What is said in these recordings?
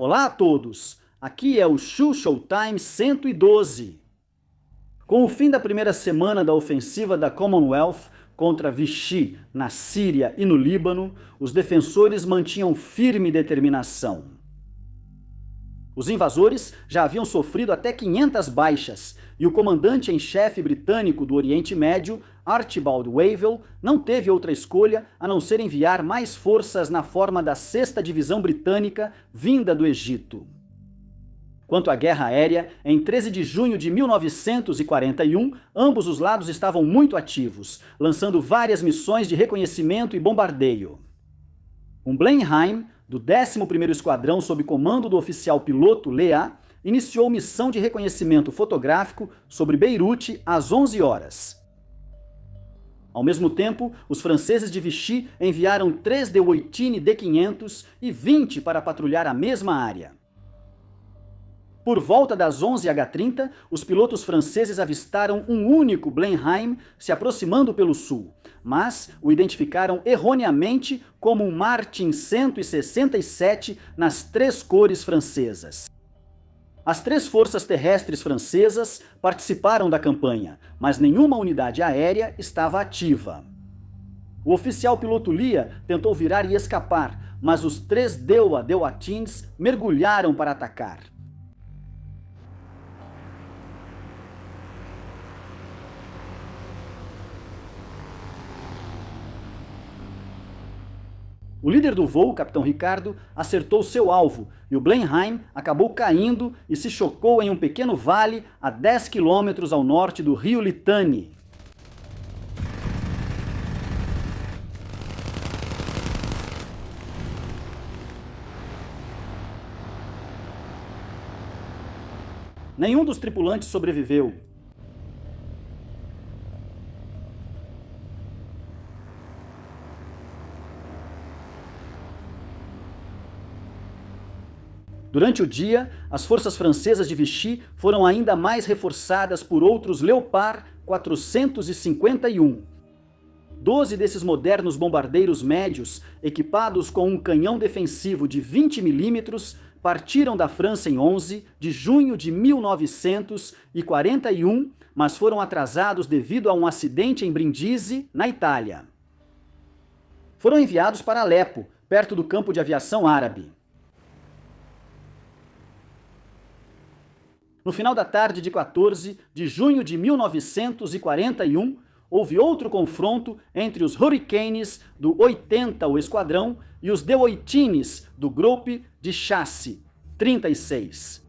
Olá a todos, aqui é o Showtime 112. Com o fim da primeira semana da ofensiva da Commonwealth contra Vichy na Síria e no Líbano, os defensores mantinham firme determinação. Os invasores já haviam sofrido até 500 baixas e o comandante em chefe britânico do Oriente Médio, Archibald Wavell, não teve outra escolha a não ser enviar mais forças na forma da 6ª Divisão Britânica vinda do Egito. Quanto à guerra aérea, em 13 de junho de 1941, ambos os lados estavam muito ativos, lançando várias missões de reconhecimento e bombardeio. Um Blenheim, do 11º Esquadrão sob comando do oficial piloto Lea, iniciou missão de reconhecimento fotográfico sobre Beirute às 11 horas. Ao mesmo tempo, os franceses de Vichy enviaram 3 Dewoitine D-500 e 20 para patrulhar a mesma área. Por volta das 11h30, os pilotos franceses avistaram um único Blenheim se aproximando pelo sul, mas o identificaram erroneamente como um Martin 167 nas 3 cores francesas. As 3 forças terrestres francesas participaram da campanha, mas nenhuma unidade aérea estava ativa. O oficial piloto Lia tentou virar e escapar, mas os 3 Dewoitines mergulharam para atacar. O líder do voo, capitão Ricardo, acertou seu alvo e o Blenheim acabou caindo e se chocou em um pequeno vale a 10 quilômetros ao norte do rio Litani. Nenhum dos tripulantes sobreviveu. Durante o dia, as forças francesas de Vichy foram ainda mais reforçadas por outros Leopard 451. 12 desses modernos bombardeiros médios, equipados com um canhão defensivo de 20 mm, partiram da França em 11 de junho de 1941, mas foram atrasados devido a um acidente em Brindisi, na Itália. Foram enviados para Alepo, perto do campo de aviação árabe. No final da tarde de 14 de junho de 1941, houve outro confronto entre os Hurricanes do 80º Esquadrão e os Dewoitines do Grupo de Chasse 36.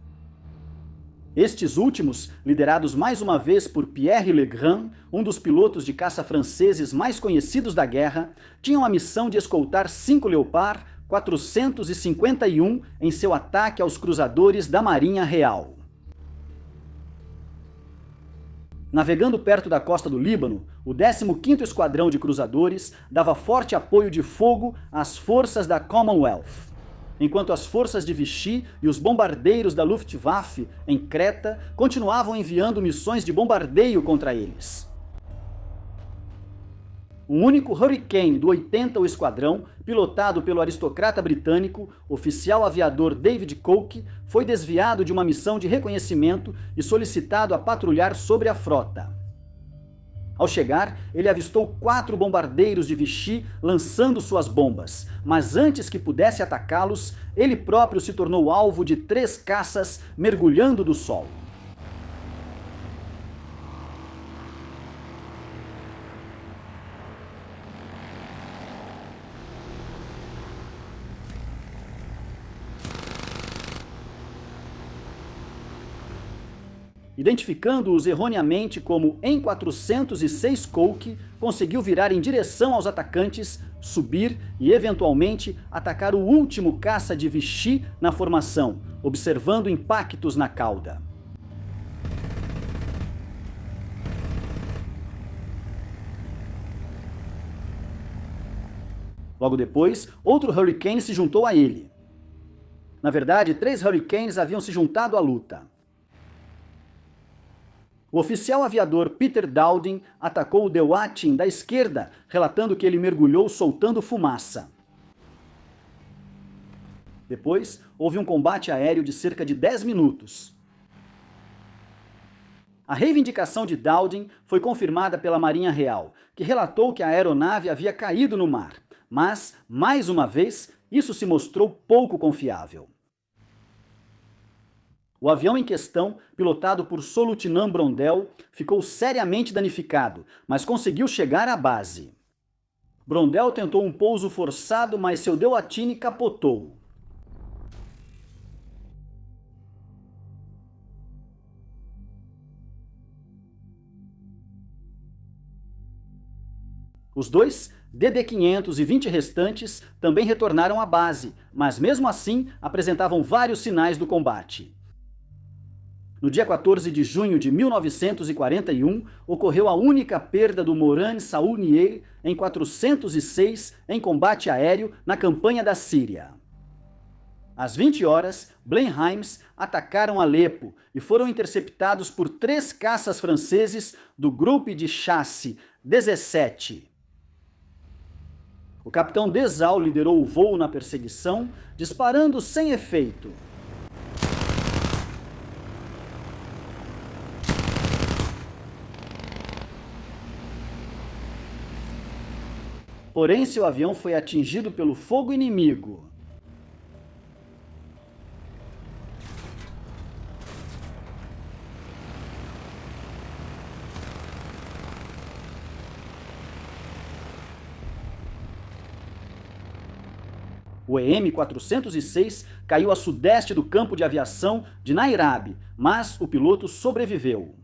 Estes últimos, liderados mais uma vez por Pierre Legrand, um dos pilotos de caça franceses mais conhecidos da guerra, tinham a missão de escoltar 5 Leopard 451 em seu ataque aos cruzadores da Marinha Real. Navegando perto da costa do Líbano, o 15º Esquadrão de Cruzadores dava forte apoio de fogo às forças da Commonwealth, enquanto as forças de Vichy e os bombardeiros da Luftwaffe em Creta continuavam enviando missões de bombardeio contra eles. Um único Hurricane do 80º Esquadrão, pilotado pelo aristocrata britânico, oficial aviador David Coke, foi desviado de uma missão de reconhecimento e solicitado a patrulhar sobre a frota. Ao chegar, ele avistou 4 bombardeiros de Vichy lançando suas bombas, mas antes que pudesse atacá-los, ele próprio se tornou alvo de 3 caças mergulhando do sol. Identificando-os erroneamente como EN-406 Coke, conseguiu virar em direção aos atacantes, subir e eventualmente atacar o último caça de Vichy na formação, observando impactos na cauda. Logo depois, outro Hurricane se juntou a ele. Na verdade, 3 Hurricanes haviam se juntado à luta. O oficial aviador Peter Dowding atacou o Dewoitine da esquerda, relatando que ele mergulhou soltando fumaça. Depois, houve um combate aéreo de cerca de 10 minutos. A reivindicação de Dowding foi confirmada pela Marinha Real, que relatou que a aeronave havia caído no mar, mas, mais uma vez, isso se mostrou pouco confiável. O avião em questão, pilotado por Solutinã Brondel, ficou seriamente danificado, mas conseguiu chegar à base. Brondel tentou um pouso forçado, mas seu Dewatini capotou. Os dois DD-500 e 20 restantes também retornaram à base, mas mesmo assim apresentavam vários sinais do combate. No dia 14 de junho de 1941, ocorreu a única perda do Morane Saulnier em 406 em combate aéreo na campanha da Síria. Às 20 horas, Blenheims atacaram Alepo e foram interceptados por 3 caças franceses do Grupo de Chasse 17. O capitão Dessau liderou o voo na perseguição, disparando sem efeito. Porém, seu avião foi atingido pelo fogo inimigo. O EM-406 caiu a sudeste do campo de aviação de Nairobi, mas o piloto sobreviveu.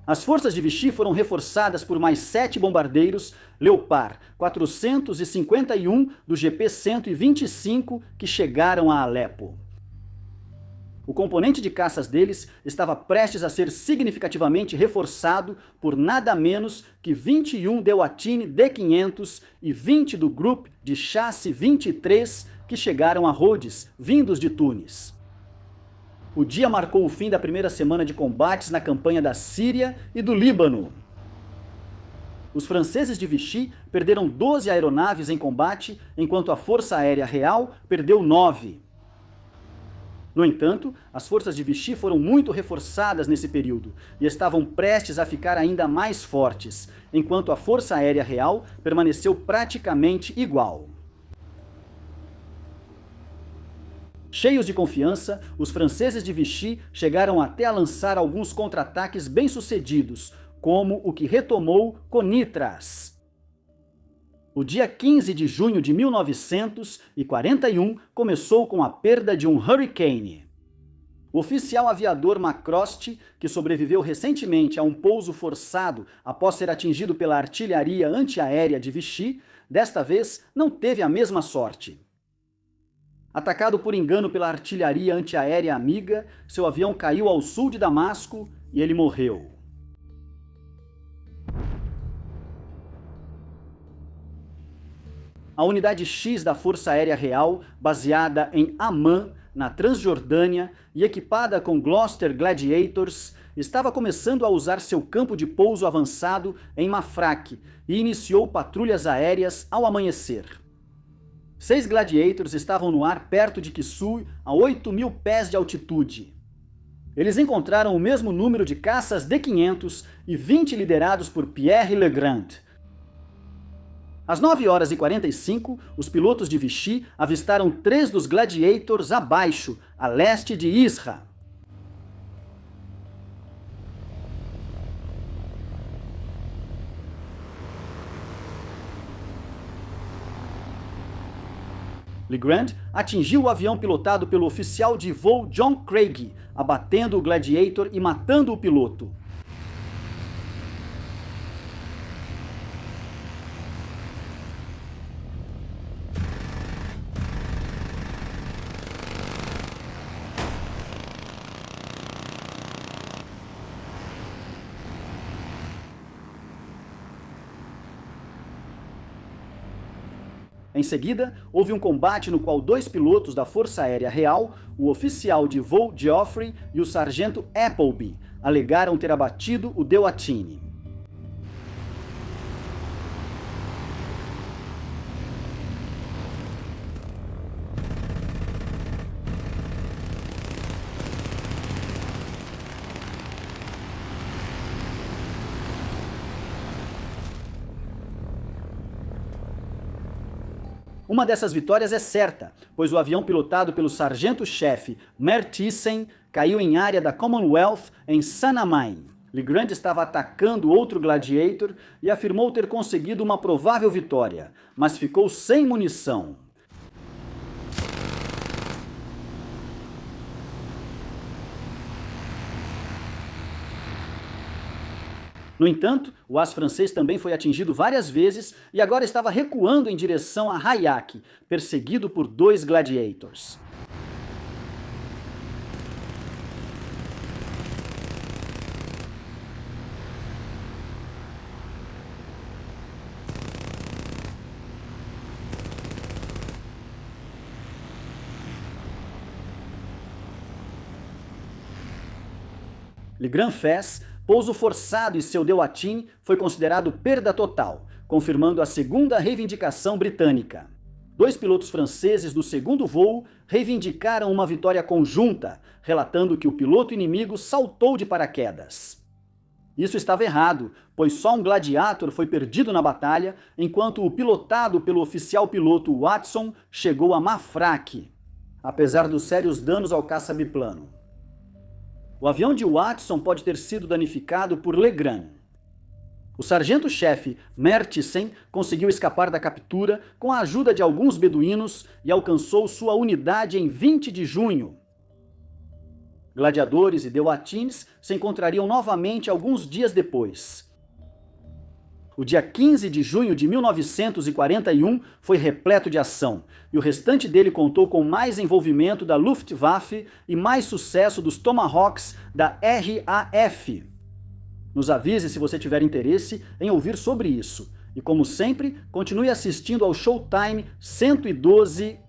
As forças de Vichy foram reforçadas por mais 7 bombardeiros Leopard 451 do GP-125 que chegaram a Alepo. O componente de caças deles estava prestes a ser significativamente reforçado por nada menos que 21 Dewatini D-500 e 20 do Grupo de Chasse 23 que chegaram a Rhodes, vindos de Tunis. O dia marcou o fim da primeira semana de combates na campanha da Síria e do Líbano. Os franceses de Vichy perderam 12 aeronaves em combate, enquanto a Força Aérea Real perdeu 9. No entanto, as forças de Vichy foram muito reforçadas nesse período e estavam prestes a ficar ainda mais fortes, enquanto a Força Aérea Real permaneceu praticamente igual. Cheios de confiança, os franceses de Vichy chegaram até a lançar alguns contra-ataques bem-sucedidos, como o que retomou Conitras. O dia 15 de junho de 1941 começou com a perda de um Hurricane. O oficial aviador Macrost, que sobreviveu recentemente a um pouso forçado após ser atingido pela artilharia antiaérea de Vichy, desta vez não teve a mesma sorte. Atacado por engano pela artilharia antiaérea amiga, seu avião caiu ao sul de Damasco e ele morreu. A unidade X da Força Aérea Real, baseada em Amman, na Transjordânia, e equipada com Gloster Gladiators, estava começando a usar seu campo de pouso avançado em Mafraq e iniciou patrulhas aéreas ao amanhecer. 6 Gladiators estavam no ar perto de Kissou, a 8.000 pés de altitude. Eles encontraram o mesmo número de caças D-500 e 20 liderados por Pierre Legrand. Às 9h45, os pilotos de Vichy avistaram 3 dos Gladiators abaixo, a leste de Isra. Legrand atingiu o avião pilotado pelo oficial de voo John Craig, abatendo o Gladiator e matando o piloto. Em seguida, houve um combate no qual 2 pilotos da Força Aérea Real, o oficial de voo Geoffrey e o sargento Appleby, alegaram ter abatido o Dewatini. Uma dessas vitórias é certa, pois o avião pilotado pelo sargento-chefe Mer Thiessen caiu em área da Commonwealth em Sanamai. Legrand estava atacando outro Gladiator e afirmou ter conseguido uma provável vitória, mas ficou sem munição. No entanto, o as francês também foi atingido várias vezes e agora estava recuando em direção a Hayak, perseguido por 2 Gladiators. Legrand fez pouso forçado e seu Dewatin foi considerado perda total, confirmando a segunda reivindicação britânica. 2 pilotos franceses do segundo voo reivindicaram uma vitória conjunta, relatando que o piloto inimigo saltou de paraquedas. Isso estava errado, pois só um Gladiator foi perdido na batalha, enquanto o pilotado pelo oficial piloto Watson chegou a Mafraq, apesar dos sérios danos ao caça-biplano. O avião de Watson pode ter sido danificado por Legrand. O sargento-chefe Mer Thiessen conseguiu escapar da captura com a ajuda de alguns beduínos e alcançou sua unidade em 20 de junho. Gladiadores e Dewatins se encontrariam novamente alguns dias depois. O dia 15 de junho de 1941 foi repleto de ação, e o restante dele contou com mais envolvimento da Luftwaffe e mais sucesso dos Tomahawks da RAF. Nos avise se você tiver interesse em ouvir sobre isso. E como sempre, continue assistindo ao Showtime 112